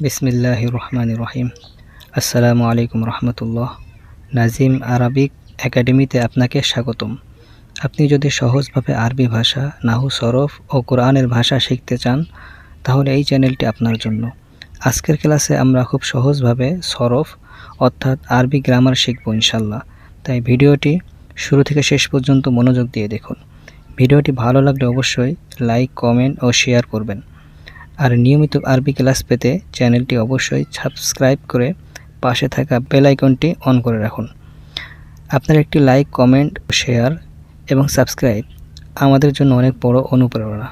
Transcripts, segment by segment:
বিসমিল্লাহির রহমানির রহিম। আসসালামু আলাইকুম রহমতুল্লাহ। নাজিম আরবিক একাডেমিতে আপনাকে স্বাগতম। আপনি যদি সহজভাবে আরবি ভাষা, নাহু, সরফ ও কোরআনের ভাষা শিখতে চান তাহলে এই চ্যানেলটি আপনার জন্য। আজকের ক্লাসে আমরা খুব সহজভাবে সরফ অর্থাৎ আরবি গ্রামার শিখব ইনশাল্লাহ। তাই ভিডিওটি শুরু থেকে শেষ পর্যন্ত মনোযোগ দিয়ে দেখুন। ভিডিওটি ভালো লাগলে অবশ্যই লাইক, কমেন্ট ও শেয়ার করবেন। আর নিয়মিত আরবি ক্লাস পেতে চ্যানেলটি অবশ্যই সাবস্ক্রাইব করে পাশে থাকা বেল আইকনটি অন করে রাখুন। আপনার একটি লাইক, কমেন্ট, শেয়ার এবং সাবস্ক্রাইব আমাদের জন্য অনেক বড় অনুপ্রেরণা।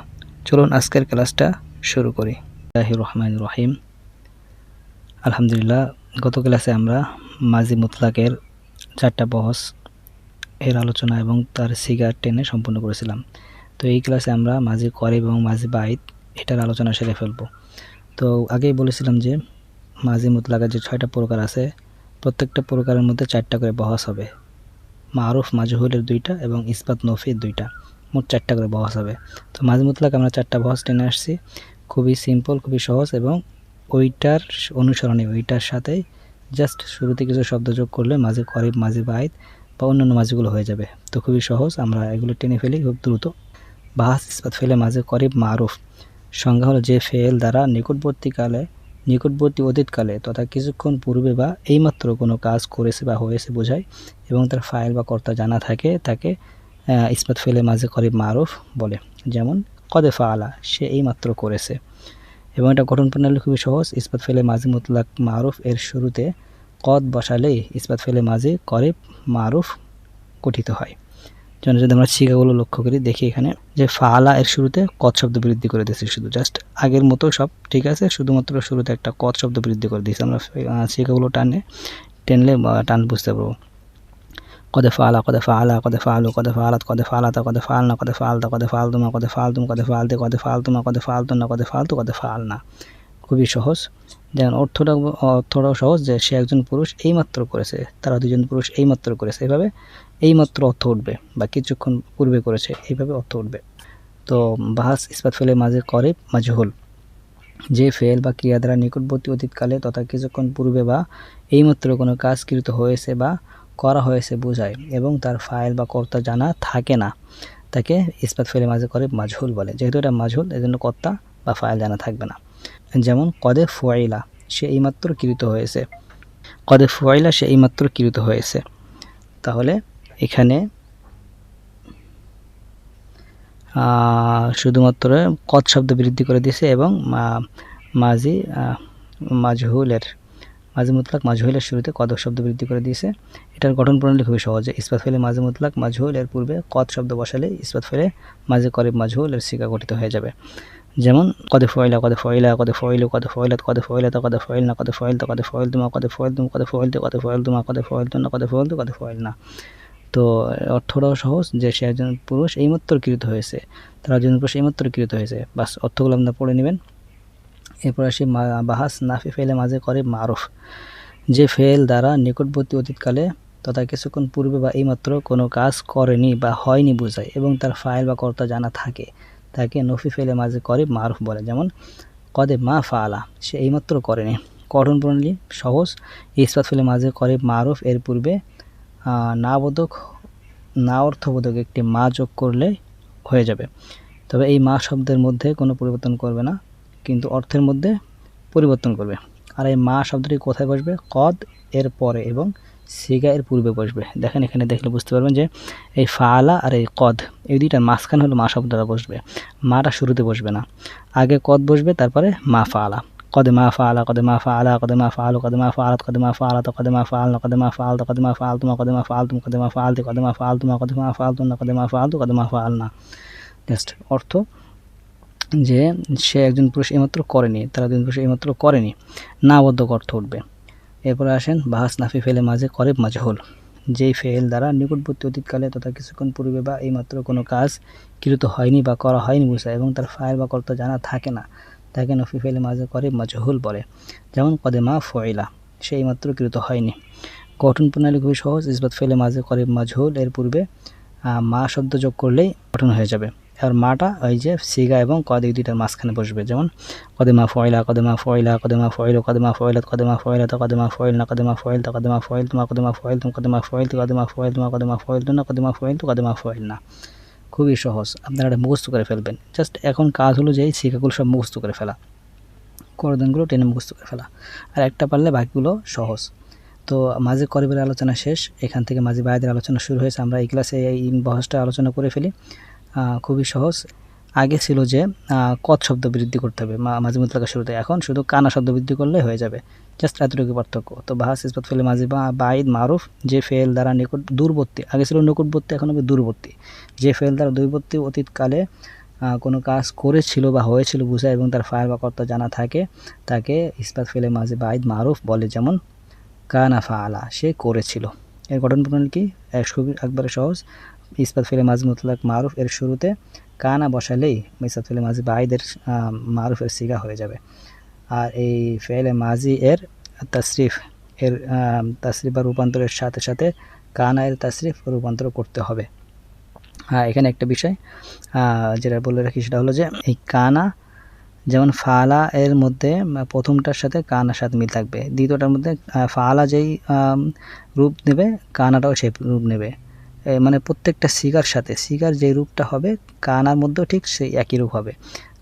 চলুন আজকের ক্লাসটা শুরু করি। বিসমিল্লাহির রহমানির রহিম। আলহামদুলিল্লাহ, গত ক্লাসে আমরা মাজি মুতলাকের 4টা বহস এর আলোচনা এবং তার সিগা টেনে সম্পূর্ণ করেছিলাম। তো এই ক্লাসে আমরা মাজি করিব এবং মাজি বাইত এটার আলোচনা সেরে ফেলব। তো আগেই বলেছিলাম যে মাজি মুতলাকের যে 6টা প্রকার আছে, প্রত্যেকটা প্রকারের মধ্যে 4টা করে বহস হবে। মারুফ মাজহুলের 2টা এবং ইসবাত নফির 2টা, মোট 4টা করে বহস হবে। তো মাজি মুতলাক আমরা 4টা বহস টেনে আসছি। খুবই সিম্পল, খুবই সহজ এবং ওইটার অনুসরণে ওইটার সাথে জাস্ট শুরুতে কিছু শব্দ যোগ করলে মাজি করিব, মাজি বাইত বা অন্যান্য মাজিগুলো হয়ে যাবে। তো খুবই সহজ, আমরা এগুলো টেনে ফেলি খুব দ্রুত। বাহাস ইসবাত ফেলে মাঝে করিব মারুফ সংজ্ঞা হলো যে ফেল দ্বারা নিকটবর্তী অতীতকালে তথা কিছুক্ষণ পূর্বে বা এইমাত্র কোনো কাজ করেছে বা হয়েছে বোঝায় এবং তার ফাইল বা কর্তা জানা থাকে তাকে ইসবাত ফেলে মাঝে করিব মারুফ বলে। যেমন কদে ফাআলা, সে এইমাত্র করেছে। এবং এটা গঠন প্রণালী খুবই সহজ। ইসবাত ফেলে মাঝি মুতলাক মারুফ এর শুরুতে কদ বসালেই ইসবাত ফেলে মাঝি করিব মারুফ গঠিত হয়। যেন যদি আমরা শিখাগুলো লক্ষ্য করি, দেখি এখানে যে ফাআলা এর শুরুতে কদ শব্দ বৃদ্ধি করে দিয়েছি, শুধু জাস্ট আগের মতো সব ঠিক আছে, শুধুমাত্র শুরুতে একটা কদ শব্দ বৃদ্ধি করে দিয়েছি। আমরা শিখাগুলো টেনলে টান বুঝতে পারবো। কদে ফাআলা, কদে ফাআলা, কদে ফাআলু, কদে ফাআলাত, কদে ফাআলাতা, কদে ফাআলনা, কদে ফাআলতা, কদে ফাআলতুমা, কদে ফাআলতুম, কদে ফাআলতে, কদে ফাআলতুমা, কদে ফাআলতুন্না, কদে ফাআলতু, কদে ফাআলনা। খুবই সহজ। যেমন অর্থটাও সহজ, যে সে একজন পুরুষ এইমাত্র করেছে, তারা দুজন পুরুষ এইমাত্র করেছে, এইভাবে এইমাত্র অর্থ উঠবে, বা কিছুক্ষণ পূর্বে করেছে এইভাবে অর্থ উঠবে। তো বাহাস ইসবাত ফেলে মাঝে করিব মাজহুল, যে ফেল বা ক্রিয়া দ্বারা নিকটবর্তী অতীতকালে তথা কিছুক্ষণ পূর্বে বা এইমাত্র কোনো কাজ কৃত হয়েছে বা করা হয়েছে বোঝায় এবং তার ফাইল বা কর্তা জানা থাকে না, তাকে ইসবাত ফেলে মাঝে করিব মাজহুল বলে। যেহেতু এটা মাজহুল, এজন্য কর্তা বা ফাইল জানা থাকবে না। যেমন কদে ফুয়াইলা, সে এইমাত্র কৃত হয়েছে। কদে ফুয়াইলা, সে এইমাত্র কৃত হয়েছে। তাহলে এখানে শুধুমাত্র কদ শব্দ বৃদ্ধি করে দিয়েছে এবং মাজি মুতলাক মাজহুলের শুরুতে কদ শব্দ বৃদ্ধি করে দিয়েছে। এটার গঠন প্রণালী খুবই সহজ। ইসবাত ফেলে মাজি মুতলাক মাজহুল এর পূর্বে কদ শব্দ বসালে ইসবাত ফেলে মাজি করিব মাজহুল এর সিগা গঠিত হয়ে যাবে। যেমন কদে ফয়লা, কদে ফয়লা, কদে ফয়লু, কদে ফয়লাত, কদে ফয়লাতা, কদে ফয়লনা, কদে ফয়লতা, কদে ফয়লতুমা, কদে ফয়লতুম, কদে ফয়লতে, কদে ফয়লতুমা, কদে ফয়লতুন্না, কদে ফয়লতু, কদে ফয়লনা। তো অর্থটাও সহজ, যে সে একজন পুরুষ এইমাত্র কৃত হয়েছে, তারা একজন পুরুষ এইমাত্র কৃত হয়েছে। বাস, অর্থগুলো আপনারা পড়ে নেবেন। এরপর আসি বাহাস নাফি ফেলে মাঝে করে মারুফ, যে ফেল দ্বারা নিকটবর্তী অতীতকালে তথা কিছুক্ষণ পূর্বে বা এইমাত্র কোনো কাজ করেনি বা হয়নি বোঝায় এবং তার ফাইল বা কর্তা জানা থাকে, তাকে নফি ফেলে মাঝে করে মারুফ বলে। যেমন কদে মা ফাআলা, সে এইমাত্র করেনি। গঠন প্রণালী সহজ। ইসবাত ফেলে মাঝে করে মারুফ এর পূর্বে না অর্থবোধক একটি মা যোগ করলে হয়ে যাবে। তবে এই মা শব্দের মধ্যে কোনো পরিবর্তন করবে না, কিন্তু অর্থের মধ্যে পরিবর্তন করবে। আর এই মা শব্দটি কোথায় বসবে? কদ এর পরে এবং সিগা এর পূর্বে বসবে। দেখেন, এখানে দেখলে বুঝতে পারবেন যে এই ফাআলা আর এই কদ, এই দুইটার মাঝখানে হলো মা শব্দটা বসবে। মাটা শুরুতে বসবে না, আগে কদ বসবে, তারপরে মা ফাআলা। কদে মা ফাআলা, কদে মা ফাআলা, কদে মা ফাআলু, কদে মা ফাআলাত, কদে মা ফাআলাতা, কদে মা ফাআলনা, কদে মা ফাআলতা, কদে মা ফাআলতুমা, কদে মা ফাআলতুম, কদে মা ফাআলতে, কদে মা ফাআলতুমা, কদে মা ফাআলতুন্না, কদে মা ফাআলতু, কদে মা ফাআলনা। জাস্ট অর্থ যে সে একজন পুরুষ এইমাত্র করেনি, তারা দুজন পুরুষ এইমাত্র করেনি, না বদ্ধক অর্থ উঠবে। এরপরে আসেন বাহাস নাফি ফেলে মাঝে করিব মাজহুল, যেই ফেল দ্বারা নিকটবর্তী অতীতকালে তথা কিছুক্ষণ পূর্বে বা এইমাত্র কোনো কাজ কৃত হয়নি বা করা হয়নি বোঝায় এবং তার ফাইল বা কর্তা জানা থাকে না, তাকে নফি ফেলে মাঝে করিব মাজহুল বলে। যেমন কদে মা ফয়লা, সে এইমাত্র কৃত হয়নি। গঠন প্রণালী খুবই সহজ। ইসবাত ফেলে মাঝে করিব মাজহুল এর পূর্বে মা শব্দ যোগ করলেই গঠন হয়ে যাবে। আর মাটা ওই যে সিগা এবং কদ এই দুইটার মাঝখানে বসবে, যেমন কদেমা ফয়লা কদেমা ফয়লা কদেমা ফয়ল কদেমা ফয়লাত কদেমা ফয়লাতা কদেমা ফয়লনা কদেমা ফয়লতা কদেমা ফয়লতুমা কদেমা ফয়লতুম কদেমা ফয়লতু কদেমা ফয়লতুমা কদেমা ফয়লতুনা কদেমা ফয়লতু কদেমা ফয়লনা। খুবই সহজ, আপনারা এটা মুখস্থ করে ফেলবেন। জাস্ট এখন কাজ হলো যে এই সিগাগুলো সব মুখস্থ করে ফেলা, করদানগুলো টেনে মুখস্থ করে ফেলা, আর একটা পারলে বাকিগুলো সহজ। তো মাঝে করিবের আলোচনা শেষ, এখান থেকে মাঝে বায়াদের আলোচনা শুরু হয়েছে। আমরা এই ক্লাসে এই বহসটা আলোচনা করে ফেলি। খুবই সহজ। আগে ছিল যে কদ শব্দ বৃদ্ধি করতে হবে মাঝে মুতলাকের শুরুতে, এখন শুধু কানা শব্দ বৃদ্ধি করলে হয়ে যাবে, জাস্ট এতটুকু পার্থক্য। তো বাহাস ইসবাত ফেলে মাঝে বা বাইদ মারুফ, যে ফেল দ্বারা নিকট দূরবর্তী, আগে ছিল নিকটবর্তী, এখন হবে দূরবর্তী। যে ফেল দ্বারা দূরবর্তী অতীতকালে কোনো কাজ করেছিল বা হয়েছিল বোঝায় এবং তার ফাইল বা কর্তা জানা থাকে তাকে ইসবাত ফেলে মাঝে বাইদ মারুফ বলে, যেমন কানা ফাআলা, সে করেছিল। এর গঠন প্রণালী কি? খুবই একবারে সহজ। ইসবাত ফেলে মাঝি মুতলাক মারুফ এর শুরুতে কানা বসালেই ইসবাত ফেলে মাঝি বাইদের মারুফের সিগা হয়ে যাবে। আর এই ফেলে মাঝি এর তাসরিফ বা রূপান্তরের সাথে সাথে কানা এর তাসরিফ রূপান্তর করতে হবে। এখানে একটা বিষয় যেটা বলে রাখি, সেটা হলো যে এই কানা যেমন ফালা এর মধ্যে প্রথমটার সাথে কানার সাথে মিল থাকবে, দ্বিতীয়টার মধ্যে ফালা যেই রূপ নেবে কানাটাও সেই রূপ নেবে। মানে প্রত্যেকটা সিগার সাথে সিগার যে রূপটা হবে কানার মধ্যেও ঠিক সেই একই রূপ হবে।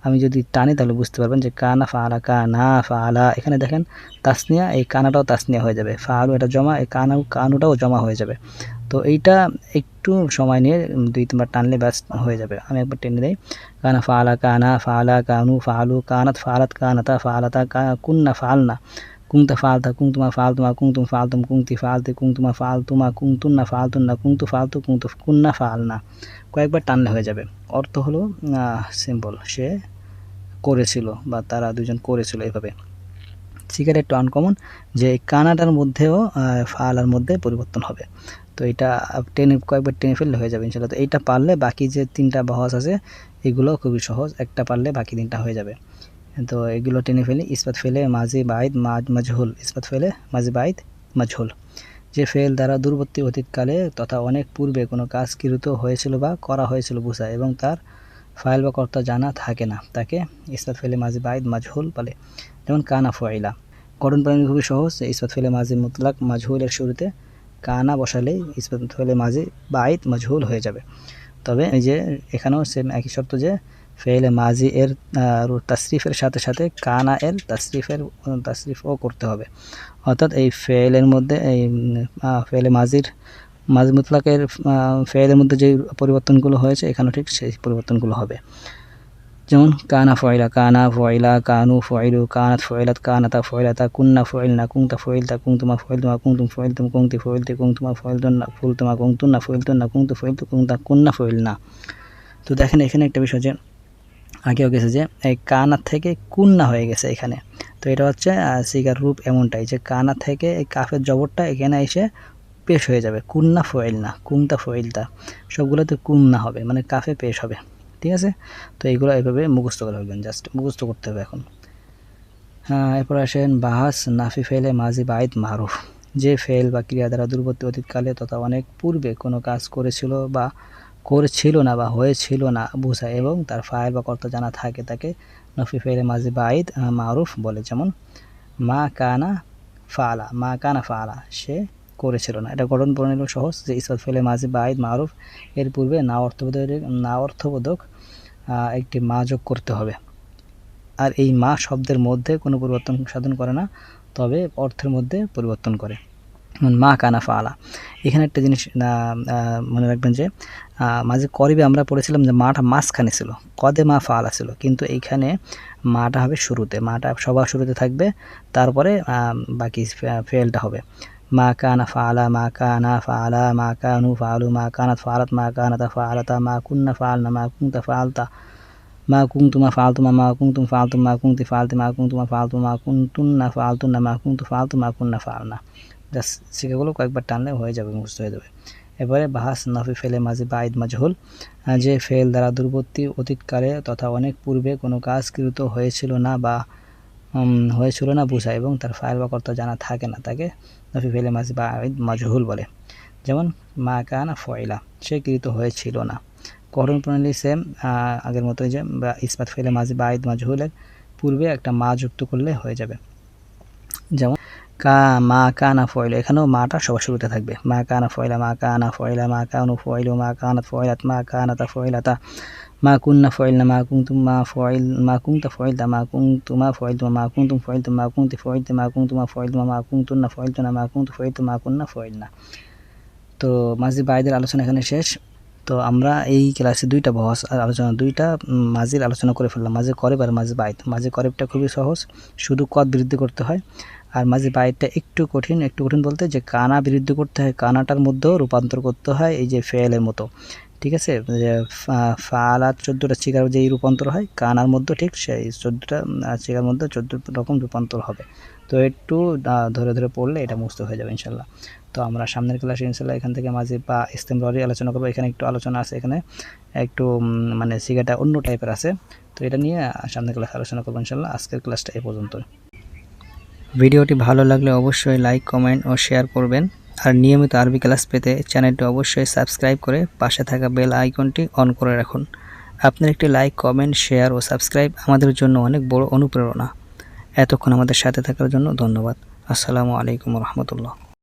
আমি যদি টানি তাহলে বুঝতে পারবেন যে কানা ফালা কানা ফালা, এখানে দেখেন তাসনিয়া, এই কানাটাও তাসনিয়া হয়ে যাবে, ফালু এটা জমা, এই কানুটাও জমা হয়ে যাবে। তো এইটা একটু সময় নিয়ে 2-3বার টানলে ব্যাস হয়ে যাবে। আমি একবার টেনে দিই, কানা ফালা কানা ফালা কানু ফালু কানাত ফালাত কানাতা ফালাতা কুন্না ফালনা কুংতা ফালতা কুংতুমা ফালতুমা কুংতুম ফালতুম কুংতি ফালতে কুংতুমা ফালতুমা কুংতুন্না ফালতুন্না কুংতু ফালতু কুংতু কুন্না ফালনা। কয়েকবার টানলে হয়ে যাবে। অর্থ হলো সিম্পল, সে করেছিল বা তারা দুজন করেছিল। এভাবে সিগারেট একটু আনকমন যে কানাডার মধ্যেও ফালার মধ্যে পরিবর্তন হবে। তো এটা কয়েকবার টেনে ফেললে হয়ে যাবে ইনশাল্লাহ। তো এইটা পারলে বাকি যে 3টা বহস আছে এগুলো খুবই সহজ, একটা পারলে বাকি 3টা হয়ে যাবে। তো এগুলো টেনে ফেলি। ইসবাত ফেলে মাঝি বাইদ মাজহুল, ইসবাত ফেলে মাঝি বাইদ মাজহুল, যে ফেল দ্বারা দূরবর্তী অতীতকালে তথা অনেক পূর্বে কোনো কাজ কৃত হয়েছিল বা করা হয়েছিল বোঝায় এবং তার ফাইল বা কর্তা জানা থাকে না তাকে ইসবাত ফেলে মাঝি বাইদ মাজহুল বলে, যেমন কানা ফুয়াইলা। গঠন প্রণালী খুবই সহজ। ইসবাত ফেলে মাঝি মুতলাক মাজহুলের শুরুতে কানা বসালেই ইসবাত ফেলে মাঝি বাইদ মাজহুল হয়ে যাবে। তবে এই যে এখানেও সেম একই শর্ত যে ফেলে মাঝি এর তাসরিফের সাথে সাথে কানা এর তাসরিফও করতে হবে। অর্থাৎ এই ফেলের মধ্যে এই ফেলে মাঝি মুতলাকের ফেলের মধ্যে যে পরিবর্তনগুলো হয়েছে এখানেও ঠিক সেই পরিবর্তনগুলো হবে। যেমন কানা ফয়লা কানু ফয়লু কানাত ফয়লাত কানাতা ফয়লাতা কুন্না ফয়লনা কুংতা ফয়লতা কুংতুমা ফয়লতুমা কুংতুম ফয়লতুম কুংতি ফয়লতে কুংতুমা ফয়লতুন্না ফুলতুমা কুংতুন্না ফয়লতুন্না কুংতু ফয়লতু কুংতা কুন্না ফয়লনা। তো দেখেন এখানে একটা বিষয় যে আগেও গেছে যে এই কানা থেকে কুন্না হয়ে গেছে এখানে। তো এটা হচ্ছে সিগার রূপ এমনটাই যে কানা থেকে এই কাফের জবরটা এখানে এসে পেশ হয়ে যাবে, কুন্না ফয়লনা কুংতা ফয়লতা, সবগুলোতে কুন্না হবে, মানে কাফে পেশ হবে। ঠিক আছে? তো এইগুলো এইভাবে মুখস্থ করে ফেলবেন, জাস্ট মুখস্থ করতে হবে এখন। এরপর আসেন বাহাস নাফি ফেলে মাঝি বাইদ মারুফ, যে ফেল বা ক্রিয়া দ্বারা দূরবর্তী অতীতকালে তথা অনেক পূর্বে কোনো কাজ করেছিল বা করছিল না বা হয়েছিল না বোঝায় এবং তার ফাইল বা কর্তা জানা থাকে তাকে নফি ফেলে মাঝি বাইদ মারুফ বলে, যেমন মা কানা ফালা, সে করেছিল না। এটা গঠন প্রণালী সহজ যে ইসবাত ফেলে মাঝি বাইদ মারুফ এর পূর্বে না অর্থবোধক একটি মা যোগ করতে হবে। আর এই মা শব্দের মধ্যে কোনো পরিবর্তন সাধন করে না, তবে অর্থের মধ্যে পরিবর্তন করে। মা কানা ফালা, এখানে একটা জিনিস মনে রাখবেন যে মাঝে করিবে আমরা পড়েছিলাম যে মাটা মাঝখানে ছিল, কদে মা ফালা ছিল, কিন্তু এইখানে মাটা হবে শুরুতে, মাটা সবার শুরুতে থাকবে, তারপরে বাকি ফেলটা হবে। মা কানা ফালা মা কানা ফালা মা কানু ফালু মা কানাত ফালাত মা কানাতা ফালাতা মা কুন্না ফালনা মা কুংতা ফালতা মা কুংতুমা ফালতুমা মা কুংতুম ফালতুম মা কুংতি ফালতে মা কুংতুমা ফালতু মা কুংতুন্না ফালতুন্না মা কুংতু ফালতু মা কুন্না ফালনা। জাস্ট শিখাগুলো কয়েকবার টানলে হয়ে যাবে, মুখস্থ হয়ে যাবে। এবারে বাহাস নাফি ফেলে মাঝি বাইদ মাজহুল, যে ফেল দ্বারা দূরবর্তী অতীতকালে তথা অনেক পূর্বে কোনো কাজ কৃত হয়েছিল না বোঝায় এবং তার ফাইল বা কর্তা জানা থাকে না তাকে নাফি ফেলে মাঝি বাইদ মাজহুল বলে, যেমন মা কানা ফয়লা, সে কৃত হয়েছিল না। গঠন প্রণালী সেম আগের মতোই, যে ইসবাত ফাইলে মাজি বাঈদ মাজহুলের পূর্বে একটা মা যুক্ত করলে হয়ে যাবে। যেমন মা কানা ফয়ল, এখানেও মাটা সবার শুরুতে থাকবে। মা কানা ফয়লা, মা কানা ফয়লা, মা কানু ফয়লু, মা কানাত ফয়লাত, মা কানাতা ফয়লাতা, মা কুন্না ফয়লনা, মা কুনতুম মা কুনতা ফয়লতা, মা কুনতুমা ফয়লতুমা, মা কুনতুম ফয়লতুম, মা কুনতি ফয়লতি, মা কুনতুমা ফয়লতুমা, মা কুনতুন্না ফয়লতুনা, মা কুনতু ফয়লতু, মা কুন্না ফয়লনা। তো মাজি বাঈদের আলোচনা এখানে শেষ। তো আমরা এই ক্লাসে দুইটা বহস আলোচনা, দুইটা মাজির আলোচনা করে ফেললাম, মাজি করেব আর মাজি বাঈদ। মাজি করেবটা খুবই সহজ, শুধু কদ বৃদ্ধি করতে হয়। আর মাজি বাঈদটা একটু কঠিন, একটু কঠিন বলতে যে কানা বৃদ্ধি করতে হয়, কানাটার মধ্যেও রূপান্তর করতে হয় এই যে ফেলের মতো, ঠিক আছে। যে ফালাত 14টা চিকার যেই রূপান্তর হয়, কানার মধ্যে ঠিক সেই 14টা চিকার মধ্যে 14 রকম রূপান্তর হবে। তো একটু ধরে ধরে পড়লে এটা মুছতে হয়ে যাবে ইনশাল্লাহ। তো আমরা সামনের ক্লাসে ইনশাল্লাহ এখান থেকে মাঝি বা ইস্তেমরারি আলোচনা করবো। এখানে একটু আলোচনা আছে, এখানে একটু মানে সিগাটা অন্য টাইপের আছে, তো এটা নিয়ে সামনের ক্লাসে আলোচনা করবো ইনশাল্লাহ। আজকের ক্লাসটা এই পর্যন্ত। ভিডিওটি ভালো লাগলে অবশ্যই লাইক, কমেন্ট ও শেয়ার করবেন। আর নিয়মিত আরবি ক্লাস পেতে চ্যানেলটি অবশ্যই সাবস্ক্রাইব করে পাশে থাকা বেল আইকনটি অন করে রাখুন। আপনার একটি লাইক, কমেন্ট, শেয়ার ও সাবস্ক্রাইব আমাদের জন্য অনেক বড় অনুপ্রেরণা। এতক্ষণ আমাদের সাথে থাকার জন্য ধন্যবাদ। আসসালামু আলাইকুম রহমতুল্লাহ।